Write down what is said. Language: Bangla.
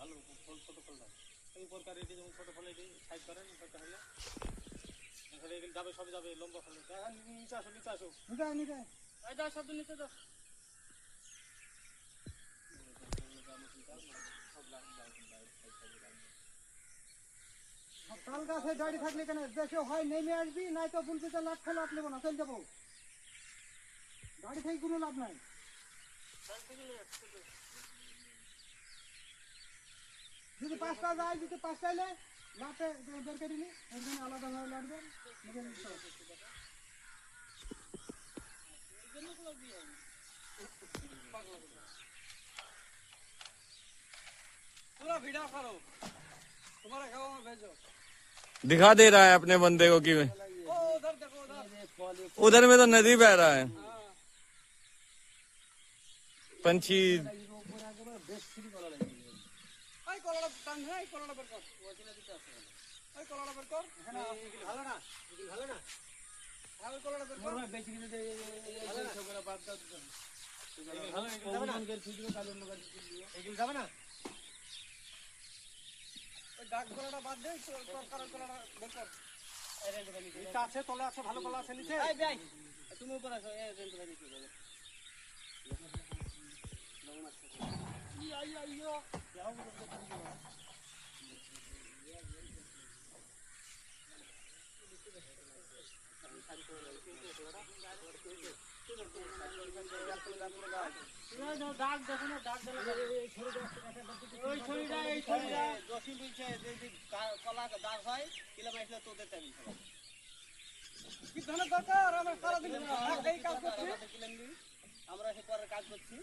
ভালো ফল ছোট ফল দাও এই প্রকার এটি যেমন ছোট ফল এটি সাইজ করেন দরকার হলে এখানে এগুলো যাবে সব যাবে লম্বা ফল নিচে আসো নিচে এই দাও শব্দ নিচে দাও তাল গাছে গাড়ি থাকলে কেন দেশে হয় নেমে আসবি নাই তো বুলতে লাখ ফেলে আপনি না চল যাবো গাড়ি থেকে কোনো লাভ নাই যদি পাঁচটা যায় যদি পাঁচটা এলে লাভে বের করে নিলি একদিন আলাদাভাবে লাগবেন पूरा वीडियो करो तुम्हारा गाँव में भेजो दिखा दे रहा है अपने बंदे को कि उधर देखो उधर में तो नदी बह रहा है पंछी এই কলাটা টান এই কলাটা বের কর ওইখানে দিতে আছে এই কলাটা বের কর এখানে ভালো না ভালো না আর ওই কলাটা বের কর মোর বেশি কিনে দে এই সবগুলা বাদ দাও ভালো এগুলো যাবে না ভিডিও কালো নগর এগুলো যাবে না ওই ডাক কলাটা বাদ দে কারণ কলাটা বের কর এই রেঞ্জ বানি নিচে আছে তলে আছে ভালো কলা আছে নিচে এই ভাই তুমি উপরে আসো এই রেঞ্জ বানি নিচে যাবে দাগ দেখো না দাগ কলা দাগ হয় কিলো মাইসলে তোদের টাইম কি ধরনের দরকার আমরা সারাদিন এই কাজ করছি আমরা সে পরের কাজ করছি